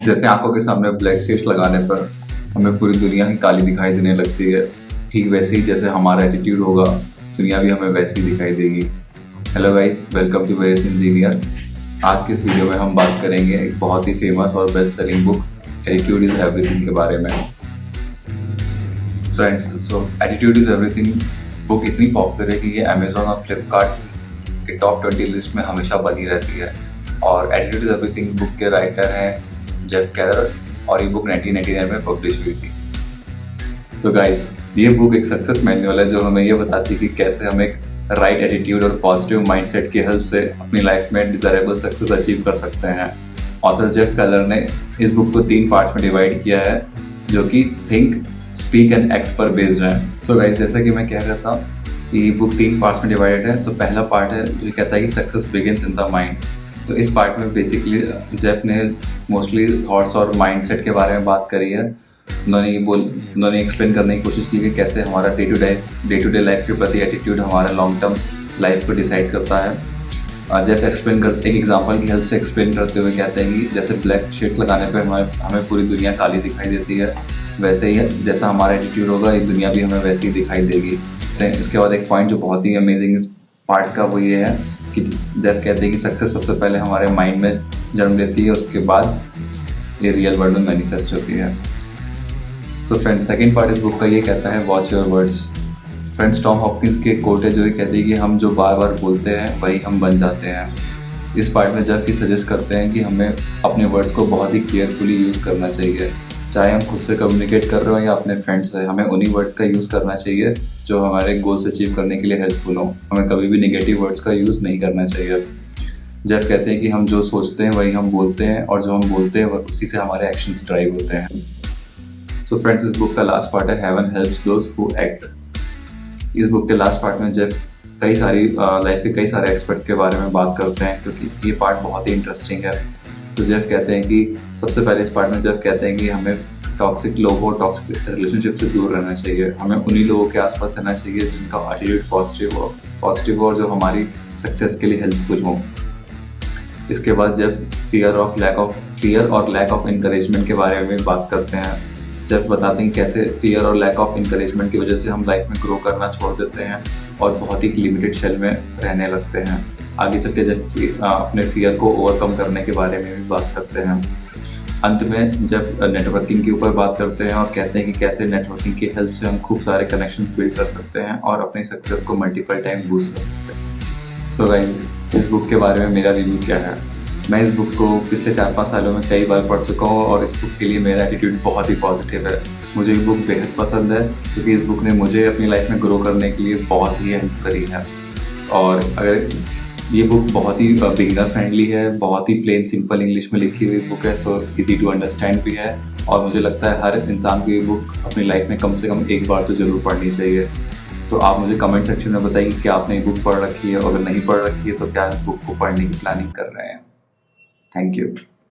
जैसे आंखों के सामने ब्लैक शेड्स लगाने पर हमें पूरी दुनिया ही काली दिखाई देने लगती है, ठीक वैसे ही जैसे हमारा एटीट्यूड होगा, दुनिया भी हमें वैसी ही दिखाई देगी। Hello guys, welcome to various engineer. आज की इस वीडियो में हम बात करेंगे एक बहुत ही फेमस और best selling book attitude is everything के बारे में। Friends, so attitude is everything book इतनी पॉपुलर है कि ये अमेजोन और फ्लिपकार्ट के टॉप 20 लिस्ट में हमेशा बनी रहती है। और एटीट्यूड इज एवरीथिंग बुक के राइटर हैं जेफ केलर और ये बुक 1999 में पब्लिश हुई थी। सो गाइस, ये बुक एक सक्सेस मैनुअल है जो हमें ये बताती है कि कैसे हम एक राइट एटीट्यूड और पॉजिटिव माइंडसेट की हेल्प से अपनी लाइफ में डिजायरेबल सक्सेस अचीव कर सकते हैं। ऑथर जेफ केलर ने इस बुक को 3 पार्ट्स में डिवाइड किया है जो कि थिंक, स्पीक एंड एक्ट पर बेस्ड है। सो गाइस, जैसा कि मैं कह रहा था कि बुक 3 पार्ट्स में डिवाइडेड है। तो पहला पार्ट है जो कहता है कि success begins in the mind. तो इस पार्ट में बेसिकली जेफ ने मोस्टली थॉट्स और माइंडसेट के बारे में बात करी है। उन्होंने एक्सप्लेन करने की कोशिश की कि कैसे हमारा डे टू डे लाइफ के प्रति एटीट्यूड हमारा लॉन्ग टर्म लाइफ को डिसाइड करता है। जेफ एक्सप्लेन करते एक एग्जांपल की हेल्प से एक्सप्लेन करते हुए कहते हैं कि जैसे ब्लैक शेड्स लगाने पर हमें पूरी दुनिया काली दिखाई देती है, वैसे ही जैसा हमारा एटीट्यूड होगा ये दुनिया भी हमें वैसे ही दिखाई देगी। तो इसके बाद एक पॉइंट जो बहुत ही अमेजिंग इस पार्ट का वो ये है कि जेफ कहते हैं कि सक्सेस सबसे पहले हमारे माइंड में जन्म लेती है, उसके बाद ये रियल वर्ल्ड में मैनिफेस्ट होती है। सो फ्रेंड्स, सेकंड पार्ट इस बुक का ये कहता है watch your words. Friends, Tom Hopkins के कोट है जो ये कहती है कि हम जो बार बार बोलते हैं वही हम बन जाते हैं। इस पार्ट में जेफ ही सजेस्ट करते हैं कि हमें अपने वर्ड्स को बहुत ही केयरफुली यूज़ करना चाहिए। चाहे हम खुद से कम्युनिकेट कर रहे हो या अपने फ्रेंड्स से, हमें उन्हीं वर्ड्स का यूज़ करना चाहिए जो हमारे गोल्स अचीव करने के लिए हेल्पफुल हो। हमें कभी भी नेगेटिव वर्ड्स का यूज़ नहीं करना चाहिए। जेफ कहते हैं कि हम जो सोचते हैं वही हम बोलते हैं और जो हम बोलते हैं उसी से हमारे एक्शंस ड्राइव होते हैं। सो फ्रेंड्स, इस बुक का लास्ट पार्ट है heaven helps those who act. इस बुक के लास्ट पार्ट में जेफ कई सारी लाइफ के कई सारे एक्सपर्ट के बारे में बात करते हैं क्योंकि ये पार्ट बहुत ही इंटरेस्टिंग है। तो जेफ कहते हैं कि सबसे पहले इस पार्ट में जेफ कहते हैं कि हमें टॉक्सिक लोगों, टॉक्सिक रिलेशनशिप से दूर रहना चाहिए। हमें उन्हीं लोगों के आसपास रहना चाहिए जिनका एटीट्यूड पॉजिटिव हो और जो हमारी सक्सेस के लिए हेल्पफुल हो। इसके बाद जेफ फियर और लैक ऑफ इंकरेजमेंट के बारे में बात करते हैं। जेफ बताते हैं कैसे फियर और लैक ऑफ इंकरेजमेंट की वजह से हम लाइफ में ग्रो करना छोड़ देते हैं और बहुत ही लिमिटेड शेल में रहने लगते हैं। आगे चल के जब अपने फियर को ओवरकम करने के बारे में भी बात करते हैं। अंत में जब नेटवर्किंग के ऊपर बात करते हैं और कहते हैं कि कैसे नेटवर्किंग की हेल्प से हम खूब सारे कनेक्शन बिल्ड कर सकते हैं और अपनी सक्सेस को मल्टीपल टाइम बूस्ट कर सकते हैं। सो गाइस, इस बुक के बारे में मेरा रिव्यू क्या है। मैं इस बुक को पिछले 4-5 सालों में कई बार पढ़ चुका हूँ और इस बुक के लिए मेरा एटीट्यूड बहुत ही पॉजिटिव है। मुझे ये बुक बेहद पसंद है क्योंकि इस बुक ने मुझे अपनी लाइफ में ग्रो करने के लिए बहुत ही हेल्प करी है। और अगर ये बुक बहुत ही बिगिनर फ्रेंडली है, बहुत ही प्लेन सिंपल इंग्लिश में लिखी हुई बुक है, सो इजी टू अंडरस्टैंड भी है। और मुझे लगता है हर इंसान को ये बुक अपनी लाइफ में कम से कम एक बार तो ज़रूर पढ़नी चाहिए। तो आप मुझे कमेंट सेक्शन में बताइए कि आपने ये बुक पढ़ रखी है और अगर नहीं पढ़ रखी है तो क्या इस बुक को पढ़ने की प्लानिंग कर रहे हैं। Thank you.